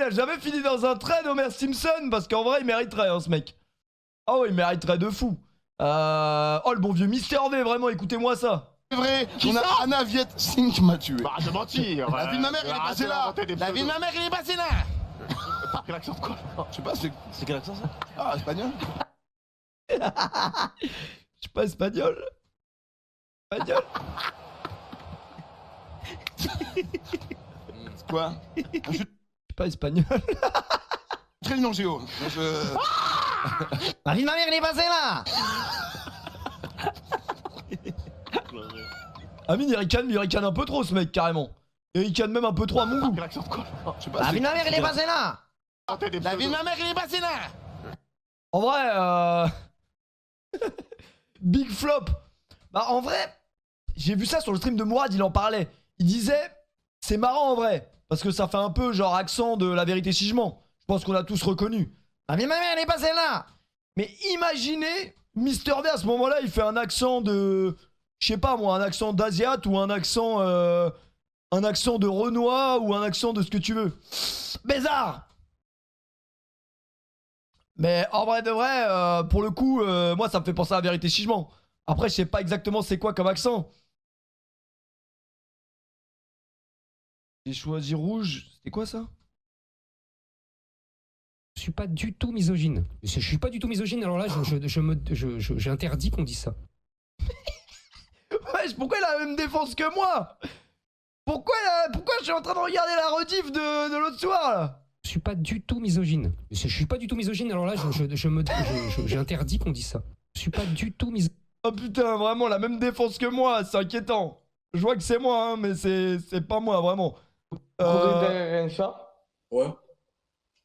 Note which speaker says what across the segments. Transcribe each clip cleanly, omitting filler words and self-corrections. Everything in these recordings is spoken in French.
Speaker 1: a jamais fini dans un trade, Homer Simpson, parce qu'en vrai, il mériterait, hein, ce mec. Ah ouais, il mériterait de fou. Oh, le bon vieux Mister V, vraiment, écoutez-moi ça.
Speaker 2: C'est vrai, on a Anna Viet Singh qui m'a tué.
Speaker 3: Bah, arrête de mentir.
Speaker 2: La vie de ma mère, il est passé là.
Speaker 3: La vie de ma mère, il est passé là. T'as pris l'accent de quoi?
Speaker 2: Je sais pas,
Speaker 3: C'est quel accent ça?
Speaker 2: Ah, espagnol.
Speaker 1: Je suis pas espagnol. Espagnol.
Speaker 2: Quoi? Je suis
Speaker 1: Je suis pas espagnol.
Speaker 2: très nul en géo.
Speaker 1: La vie de ma mère, il est passé là. Amine, il ricane un peu trop, ce mec, carrément. Il ricane même un peu trop à mon goût.
Speaker 3: Quel accent de quoi?
Speaker 2: Je sais pas,
Speaker 1: La vie de ma mère, il est passé là.
Speaker 3: La vie de ma mère, il est passé là.
Speaker 1: En vrai, Big flop. Bah, en vrai, j'ai vu ça sur le stream de Mourad, il en parlait. Il disait, c'est marrant en vrai, parce que ça fait un peu genre accent de La Vérité si je mens. Je pense qu'on a tous reconnu. La vie de ma mère, elle est passée là. Mais imaginez, Mister V à ce moment-là, il fait un accent de, je sais pas moi, un accent d'asiate ou un accent de Renoir ou un accent de ce que tu veux. Bézard. Mais en vrai de vrai, pour le coup, moi ça me fait penser à La Vérité si je mens. Après, je sais pas exactement c'est quoi comme accent. J'ai choisi rouge. C'était quoi ça?
Speaker 4: Je suis pas du tout misogyne. Je suis pas du tout misogyne, alors là, j'interdis qu'on dise ça.
Speaker 1: Wesh, pourquoi il a la même défense que moi? Pourquoi je suis en train de regarder la rediff de l'autre soir là?
Speaker 4: Je suis pas du tout misogyne. Je suis pas du tout misogyne, alors là, j'interdis qu'on dise ça. Je suis pas du tout misogyne.
Speaker 1: Oh putain, vraiment la même défense que moi, c'est inquiétant. Je vois que c'est moi, hein, mais c'est pas moi, vraiment.
Speaker 5: Courir derrière un chat
Speaker 6: Ouais.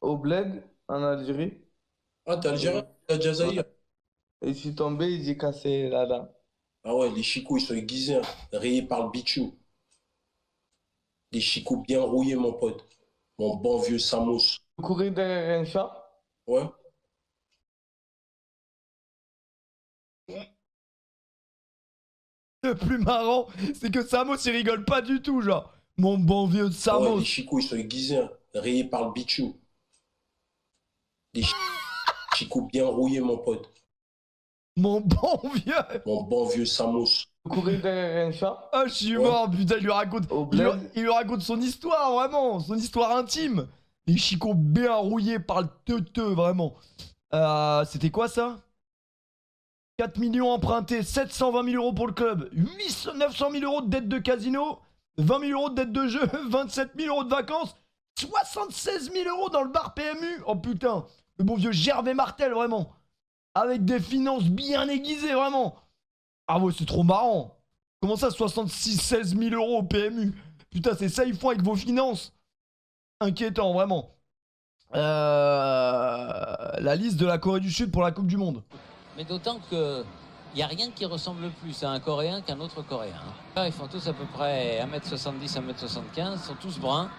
Speaker 5: au bled en Algérie.
Speaker 6: Ah, t'es algérien, t'es Algérie.
Speaker 5: Et je suis tombé, j'ai cassé la dent.
Speaker 6: Ah ouais, les chicots, ils sont aiguisés, hein, rayés par le bitume. Des chicots bien rouillés, mon pote. Mon bon vieux Samos.
Speaker 5: Courir derrière un chat.
Speaker 6: Ouais.
Speaker 1: Le plus marrant, c'est que Samos il rigole pas du tout, genre. Mon bon vieux
Speaker 6: Ah
Speaker 1: Samos.
Speaker 6: ouais, les chicots, ils sont aiguisés, hein, rayés par le bitume. Des chicots bien rouillés, mon pote.
Speaker 1: Mon bon vieux.
Speaker 6: Mon bon vieux Samos.
Speaker 5: Courir derrière un chat.
Speaker 1: Ah, je suis
Speaker 6: Ouais.
Speaker 1: mort, putain, il lui raconte.
Speaker 5: Au
Speaker 1: Il
Speaker 5: bled.
Speaker 1: lui raconte son histoire, vraiment. Son histoire intime. Les chicots bien rouillés par le teuteux, vraiment. C'était quoi ça? 4 millions empruntés, 720 000 euros pour le club, 900 000 euros de dette de casino, 20 000 euros de dette de jeu, 27 000 euros de vacances, 76 000 euros dans le bar PMU. Oh putain, le bon vieux Gervais Martel, vraiment. Avec des finances bien aiguisées, vraiment. Ah ouais, c'est trop marrant. Comment ça, 16 000 euros au PMU? Putain, c'est ça, ils font avec vos finances. Inquiétant, vraiment. La liste de la Corée du Sud pour la Coupe du Monde.
Speaker 7: Mais d'autant que il n'y a rien qui ressemble plus à un Coréen qu'un autre Coréen. Ils font tous à peu près 1m70, 1m75, sont tous bruns.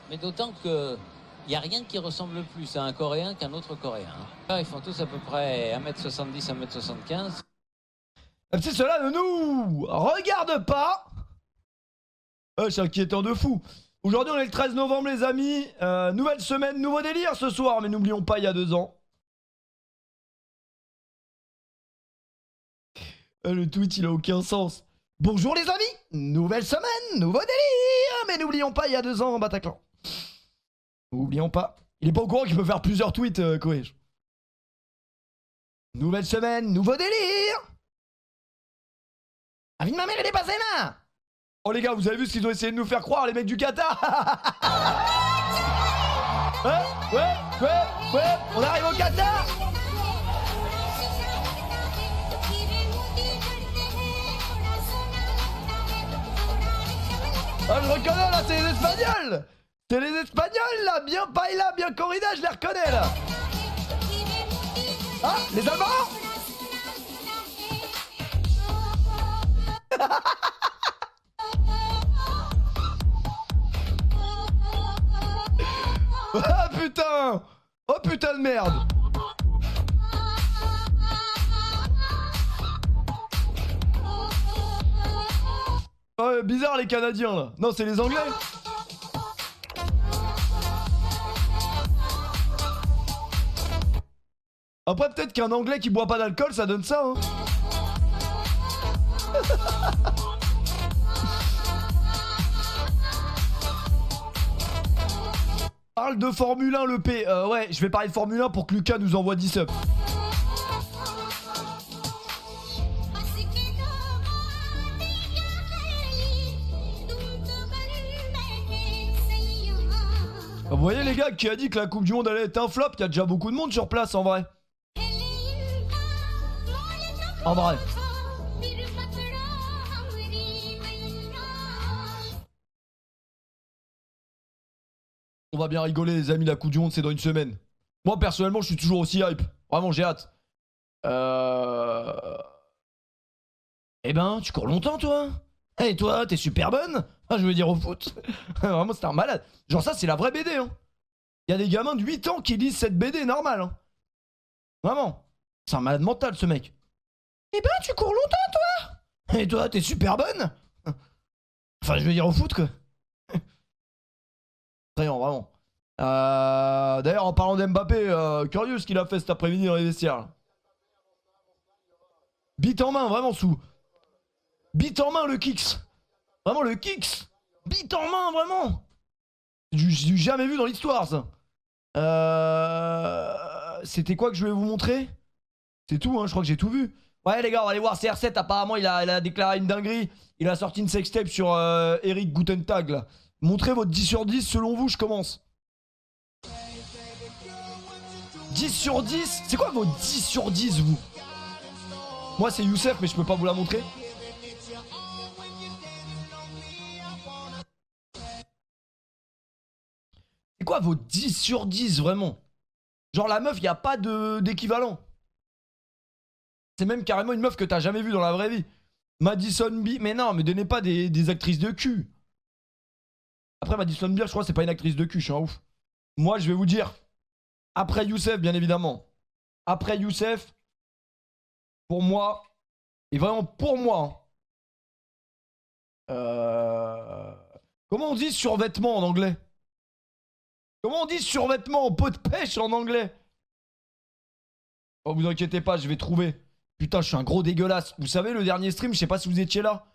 Speaker 7: Mais d'autant que il n'y a rien qui ressemble plus à un Coréen qu'un autre Coréen. Ils font tous à peu près 1m70, 1m75.
Speaker 1: Même si cela ne nous regarde pas. C'est inquiétant de fou. Aujourd'hui, on est le 13 novembre, les amis. Nouvelle semaine, nouveau délire ce soir. Mais n'oublions pas, il y a 2 ans. Le tweet, il a aucun sens. Bonjour les amis, nouvelle semaine, nouveau délire. Mais n'oublions pas, il y a 2 ans, Bataclan. N'oublions pas. Il est pas au courant qu'il peut faire plusieurs tweets, Koech. Nouvelle semaine, nouveau délire. La vie de ma mère, elle est passée là. Oh les gars, vous avez vu ce qu'ils ont essayé de nous faire croire, les mecs du Qatar. Ouais, on arrive au Qatar. Ah, je reconnais là, c'est les Espagnols. C'est les Espagnols là, bien paella, bien corrida, je les reconnais là. Ah, les Allemands. Ah putain. Oh putain de merde. Oh, bizarre les Canadiens là. Non, c'est les Anglais. Après, peut-être qu'un Anglais qui boit pas d'alcool, ça donne ça, hein. Parle de Formule 1, le P. Ouais, je vais parler de Formule 1 pour que Lucas nous envoie 10 subs. Vous voyez les gars, qui a dit que la Coupe du Monde allait être un flop? Il y a déjà beaucoup de monde sur place en vrai. En vrai. On va bien rigoler les amis, la Coupe du Monde c'est dans une semaine. Moi personnellement je suis toujours aussi hype. Vraiment j'ai hâte. Eh ben tu cours longtemps toi? Et toi t'es super bonne? Ah, je veux dire au foot. Vraiment c'est un malade. Genre ça c'est la vraie BD hein. Il y a des gamins de 8 ans qui lisent cette BD normal hein. Vraiment. C'est un malade mental ce mec. Eh ben tu cours longtemps toi? Et toi t'es super bonne? Enfin je veux dire au foot quoi. Vraiment. D'ailleurs, en parlant d'Mbappé, curieux ce qu'il a fait cet après-midi dans les vestiaires. Bite en main, vraiment sous. Bite en main le kicks. Vraiment le kicks. Bite en main, vraiment. J'ai jamais vu dans l'histoire ça. C'était quoi que je voulais vous montrer? C'est tout, hein, je crois que j'ai tout vu. Ouais les gars, on va aller voir CR7, apparemment il a déclaré une dinguerie. Il a sorti une sextape sur Eric Gutentag là. Montrez votre 10 sur 10 selon vous, je commence. 10 sur 10? C'est quoi vos 10 sur 10 vous? Moi c'est Youssef mais je peux pas vous la montrer. C'est quoi vos 10 sur 10 vraiment? Genre la meuf y a pas d'équivalent. C'est même carrément une meuf que t'as jamais vue dans la vraie vie. Madison B. Mais non, mais donnez pas des actrices de cul. Après Madison Beer, je crois que c'est pas une actrice de cul, je suis un ouf. Moi, je vais vous dire, après Youssef, bien évidemment. Après Youssef, pour moi, et vraiment pour moi, comment on dit survêtement en anglais? Comment on dit survêtement en pot de pêche en anglais? Oh, vous inquiétez pas, je vais trouver. Putain, je suis un gros dégueulasse. Vous savez, le dernier stream, je sais pas si vous étiez là.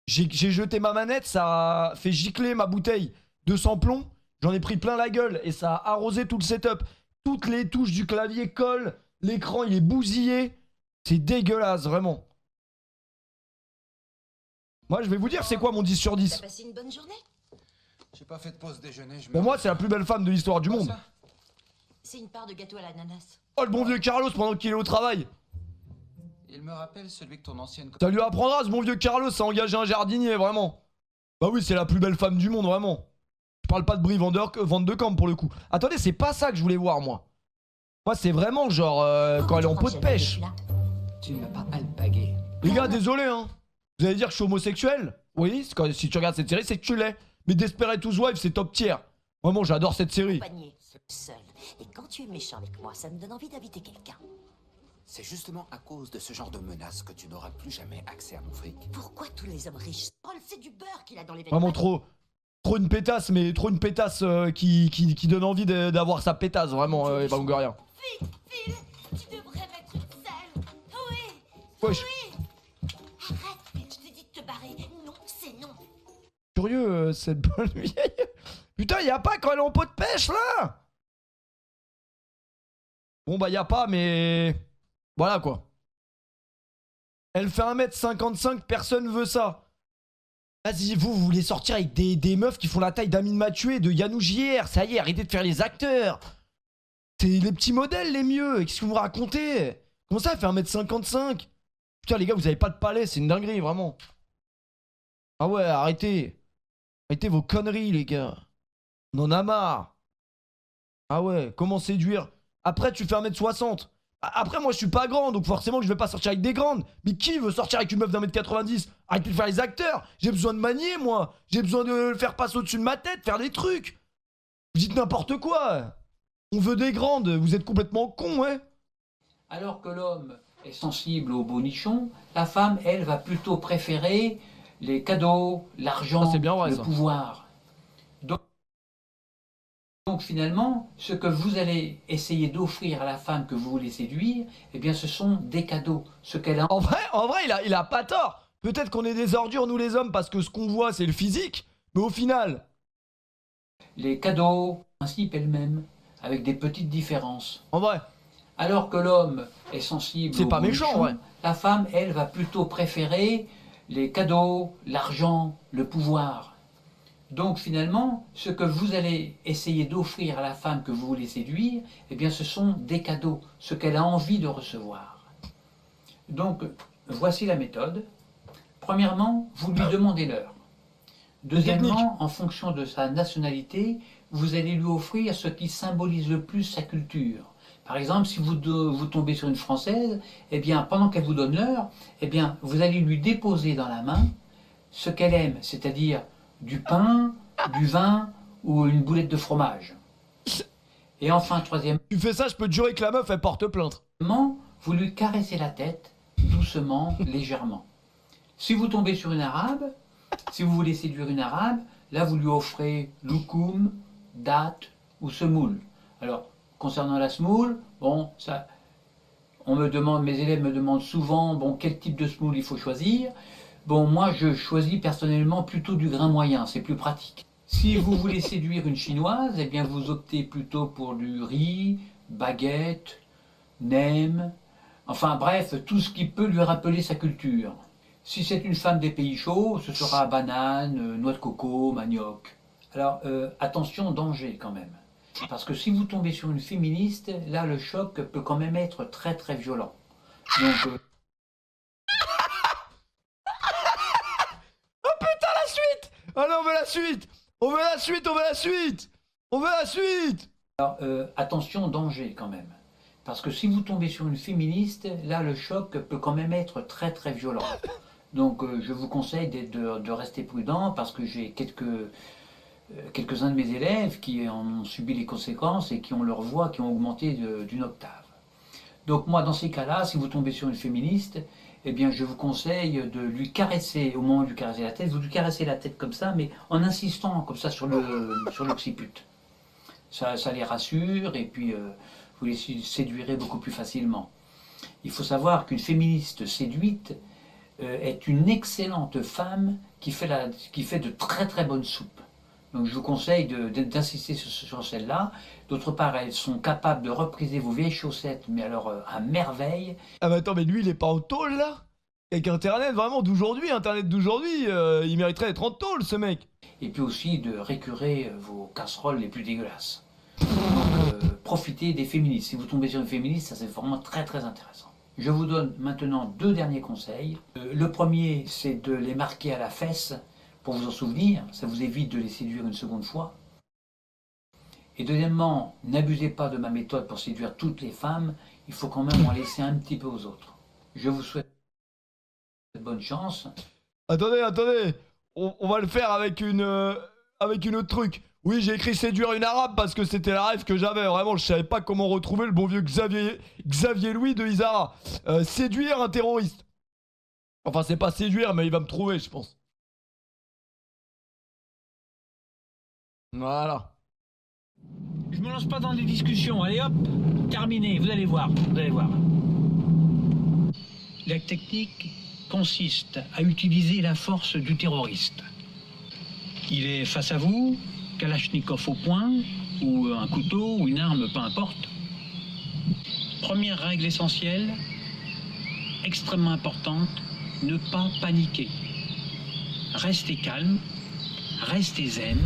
Speaker 1: J'ai jeté ma manette, ça a fait gicler ma bouteille de sans-plomb. J'en ai pris plein la gueule et ça a arrosé tout le setup. Toutes les touches du clavier collent. L'écran, il est bousillé. C'est dégueulasse, vraiment. Moi, je vais vous dire, c'est quoi mon 10 sur 10?
Speaker 8: T'as passé une bonne journée?
Speaker 9: J'ai pas fait de pause déjeuner.
Speaker 1: Pour moi, c'est la plus belle femme de l'histoire du monde.
Speaker 8: C'est une part de gâteau à l'ananas.
Speaker 1: Oh, le bon vieux Carlos pendant qu'il est au travail.
Speaker 9: Il me rappelle celui que ton ancienne...
Speaker 1: Ça lui apprendra, ce bon vieux Carlos, à engager un jardinier, vraiment. Bah oui, c'est la plus belle femme du monde, vraiment. Je parle pas de Brie Van de Kamp pour le coup. Attendez, c'est pas ça que je voulais voir, moi. Moi, c'est vraiment genre quand elle est en pot de pêche.
Speaker 8: Tu ne m'as pas alpagué.
Speaker 1: Les gars, désolé, hein. Vous allez dire que je suis homosexuel? Oui, si tu regardes cette série, c'est que tu l'es. Mais Desperate Housewives, c'est top tier. Vraiment, j'adore cette série.
Speaker 8: Seul. Et quand tu es méchant avec moi, ça me donne envie d'inviter quelqu'un.
Speaker 9: C'est justement à cause de ce genre de menaces que tu n'auras plus jamais accès à mon fric.
Speaker 8: Pourquoi tous les hommes riches Paul, c'est du beurre qu'il a dans les veines.
Speaker 1: Vraiment trop une pétasse, mais trop une pétasse qui donne envie d'avoir sa pétasse, vraiment, Eva Longoria.
Speaker 8: Phil, tu devrais mettre une selle. Oui.
Speaker 1: Wesh.
Speaker 8: Oui. Arrête, Phil, je t'ai dit de te barrer. Non, c'est non.
Speaker 1: Curieux, cette bonne vieille. Putain, y a pas quand elle est en pot de pêche, là. Bon, bah, y a pas, mais... Voilà, quoi. Elle fait 1m55, personne veut ça. Vas-y, vous voulez sortir avec des meufs qui font la taille d'Amine Mathieu et de Yannou JR. Ça y est, arrêtez de faire les acteurs. C'est les petits modèles les mieux. Qu'est-ce que vous racontez? Comment ça, elle fait 1m55? Putain, les gars, vous avez pas de palais, c'est une dinguerie, vraiment. Ah ouais, arrêtez. Arrêtez vos conneries, les gars. On en a marre. Ah ouais, comment séduire? Après, tu fais 1m60. Après, moi, je suis pas grand, donc forcément que je vais pas sortir avec des grandes. Mais qui veut sortir avec une meuf d'1m90? Arrêtez de faire les acteurs. J'ai besoin de manier, moi. J'ai besoin de le faire passer au-dessus de ma tête, faire des trucs. Vous dites n'importe quoi. On veut des grandes. Vous êtes complètement con, ouais.
Speaker 10: Alors que l'homme est sensible aux bonichons, la femme, elle, va plutôt préférer les cadeaux, l'argent,
Speaker 1: c'est bien vrai,
Speaker 10: le
Speaker 1: ça.
Speaker 10: pouvoir. Donc, Donc finalement, ce que vous allez essayer d'offrir à la femme que vous voulez séduire, eh bien ce sont des cadeaux. Ce qu'elle a...
Speaker 1: En vrai, il a pas tort. Peut-être qu'on est des ordures, nous les hommes, parce que ce qu'on voit, c'est le physique. Mais au final...
Speaker 10: Les cadeaux, le principe est le même, avec des petites différences.
Speaker 1: En vrai.
Speaker 10: Alors que l'homme est sensible
Speaker 1: C'est
Speaker 10: aux
Speaker 1: pas méchant,
Speaker 10: émotions,
Speaker 1: ouais.
Speaker 10: la femme, elle, va plutôt préférer les cadeaux, l'argent, le pouvoir. Donc finalement, ce que vous allez essayer d'offrir à la femme que vous voulez séduire, eh bien ce sont des cadeaux, ce qu'elle a envie de recevoir. Donc voici la méthode. Premièrement, vous lui demandez l'heure. Deuxièmement, en fonction de sa nationalité, vous allez lui offrir ce qui symbolise le plus sa culture. Par exemple, si vous tombez sur une Française, eh bien pendant qu'elle vous donne l'heure, eh bien vous allez lui déposer dans la main ce qu'elle aime, c'est-à-dire du pain, du vin ou une boulette de fromage. Et enfin, troisièmement,
Speaker 1: Tu fais ça, je peux te jurer que la meuf, elle porte plainte.
Speaker 10: vous lui caressez la tête, doucement, légèrement. Si vous tombez sur une arabe, si vous voulez séduire une arabe, là vous lui offrez loukoum, date ou semoule. Alors, concernant la semoule, bon, ça, mes élèves me demandent souvent, bon, quel type de semoule il faut choisir. Bon, moi, je choisis personnellement plutôt du grain moyen, c'est plus pratique. Si vous voulez séduire une chinoise, eh bien, vous optez plutôt pour du riz, baguette, nem, enfin bref, tout ce qui peut lui rappeler sa culture. Si c'est une femme des pays chauds, ce sera banane, noix de coco, manioc. Alors, attention, danger quand même. Parce que si vous tombez sur une féministe, là, le choc peut quand même être très très violent. Donc...
Speaker 1: Ah non, on veut la suite. On veut la suite, on veut la suite. On veut la suite.
Speaker 10: Alors, attention, danger quand même. Parce que si vous tombez sur une féministe, là, le choc peut quand même être très très violent. Donc, je vous conseille de rester prudent parce que j'ai quelques-uns de mes élèves qui en ont subi les conséquences et qui ont leur voix qui ont augmenté d'une octave. Donc moi, dans ces cas-là, si vous tombez sur une féministe, eh bien, je vous conseille de lui caresser, au moment de lui caresser la tête, vous lui caressez la tête comme ça, mais en insistant comme ça sur l'occiput. Ça les rassure et puis vous les séduirez beaucoup plus facilement. Il faut savoir qu'une féministe séduite est une excellente femme qui fait de très très bonnes soupes. Donc je vous conseille d'insister sur celle-là. D'autre part, elles sont capables de repriser vos vieilles chaussettes, mais alors à merveille.
Speaker 1: Ah mais attends, mais lui il est pas en tôle là? Avec Internet vraiment d'aujourd'hui, Internet d'aujourd'hui, il mériterait d'être en tôle ce mec.
Speaker 10: Et puis aussi de récurer vos casseroles les plus dégueulasses. Donc profitez des féministes. Si vous tombez sur une féministe, ça c'est vraiment très très intéressant. Je vous donne maintenant 2 derniers conseils. Le premier, c'est de les marquer à la fesse pour vous en souvenir. Ça vous évite de les séduire une seconde fois. Et deuxièmement, n'abusez pas de ma méthode pour séduire toutes les femmes. Il faut quand même en laisser un petit peu aux autres. Je vous souhaite bonne chance.
Speaker 1: Attendez, on va le faire avec une autre truc. Oui, j'ai écrit séduire une arabe parce que c'était la rêve que j'avais. Vraiment, je savais pas comment retrouver le bon vieux Xavier Louis de Isara. Séduire un terroriste. Enfin, c'est pas séduire, mais il va me trouver, je pense. Voilà.
Speaker 11: Je me lance pas dans des discussions. Allez hop, terminé. Vous allez voir. La technique consiste à utiliser la force du terroriste. Il est face à vous, Kalachnikov au poing, ou un couteau, ou une arme, peu importe. Première règle essentielle, extrêmement importante, ne pas paniquer. Restez calme, restez zen,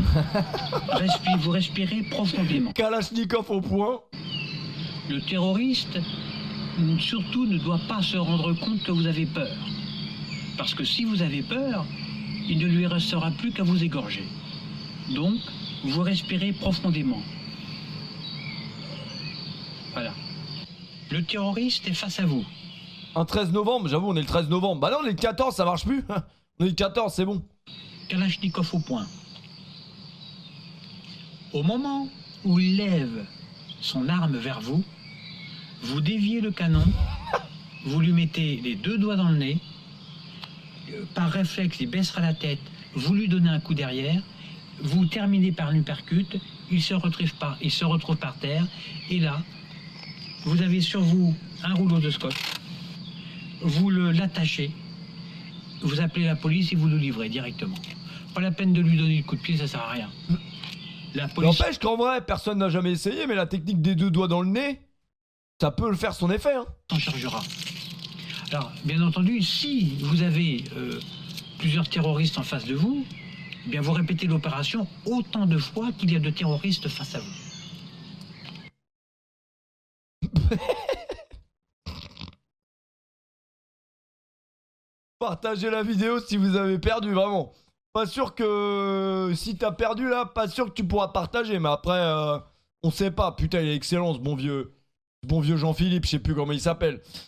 Speaker 11: vous respirez profondément.
Speaker 1: Kalachnikov au poing.
Speaker 11: Le terroriste, surtout, ne doit pas se rendre compte que vous avez peur. Parce que si vous avez peur, il ne lui restera plus qu'à vous égorger. Donc, vous respirez profondément. Voilà. Le terroriste est face à vous.
Speaker 1: Un 13 novembre, j'avoue, on est le 13 novembre. Bah non, on est le 14, ça marche plus. On est le 14, c'est bon.
Speaker 11: Kalachnikov au poing. Au moment où il lève son arme vers vous, vous déviez le canon, vous lui mettez les 2 doigts dans le nez, par réflexe, il baissera la tête, vous lui donnez un coup derrière, vous terminez par l'uppercut il se retrouve par terre, et là, vous avez sur vous un rouleau de scotch, vous l'attachez, vous appelez la police et vous le livrez directement. Pas la peine de lui donner le coup de pied, ça sert à rien. La police...
Speaker 1: N'empêche qu'en vrai, personne n'a jamais essayé, mais la technique des 2 doigts dans le nez, ça peut le faire son effet. Hein.
Speaker 11: S'en chargera. Alors, bien entendu, si vous avez plusieurs terroristes en face de vous, eh bien vous répétez l'opération autant de fois qu'il y a de terroristes face à vous.
Speaker 1: Partagez la vidéo si vous avez perdu, vraiment. Pas sûr que... Si t'as perdu là, pas sûr que tu pourras partager, mais après, on sait pas. Putain, il est excellent ce bon vieux Jean-Philippe, je sais plus comment il s'appelle.